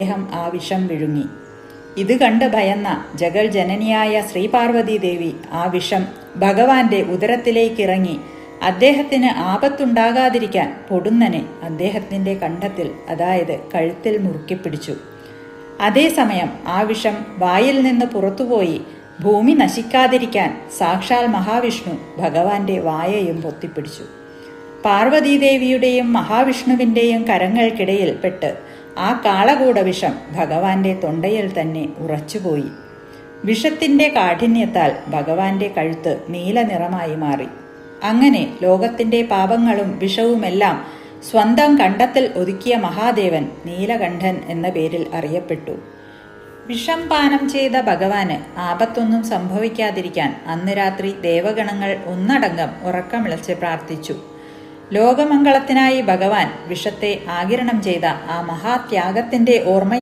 അദ്ദേഹം ആ വിഷം വിഴുങ്ങി. ഇത് കണ്ട് ഭയന്ന ജഗൽ ജനനിയായ ശ്രീപാർവതി ദേവി ആ വിഷം ഭഗവാന്റെ ഉദരത്തിലേക്കിറങ്ങി അദ്ദേഹത്തിന് ആപത്തുണ്ടാകാതിരിക്കാൻ പൊടുന്നനെ അദ്ദേഹത്തിൻ്റെ കണ്ഠത്തിൽ, അതായത് കഴുത്തിൽ മുറുക്കിപ്പിടിച്ചു. അതേസമയം ആ വിഷം വായിൽ നിന്ന് പുറത്തുപോയി ഭൂമി നശിക്കാതിരിക്കാൻ സാക്ഷാൽ മഹാവിഷ്ണു ഭഗവാന്റെ വായയും പൊത്തിപ്പിടിച്ചു. പാർവതീദേവിയുടെയും മഹാവിഷ്ണുവിൻ്റെയും കരങ്ങൾക്കിടയിൽ പെട്ട് ആ കാളകൂട വിഷം ഭഗവാന്റെ തൊണ്ടയിൽ തന്നെ ഉറച്ചുപോയി. വിഷത്തിൻ്റെ കാഠിന്യത്താൽ ഭഗവാന്റെ കഴുത്ത് നീല നിറമായി മാറി. അങ്ങനെ ലോകത്തിൻ്റെ പാപങ്ങളും വിഷവുമെല്ലാം സ്വന്തം കണ്ഠത്തിൽ ഒതുക്കിയ മഹാദേവൻ നീലകണ്ഠൻ എന്ന പേരിൽ അറിയപ്പെട്ടു. വിഷം പാനം ചെയ്ത ഭഗവാന് ആപത്തൊന്നും സംഭവിക്കാതിരിക്കാൻ അന്ന് രാത്രി ദേവഗണങ്ങൾ ഒന്നടങ്കം ഉറക്കമിളച്ച് പ്രാർത്ഥിച്ചു. ലോകമംഗളത്തിനായി ഭഗവാൻ വിഷത്തെ ആഗിരണം ചെയ്ത ആ മഹാത്യാഗത്തിൻ്റെ ഓർമ്മ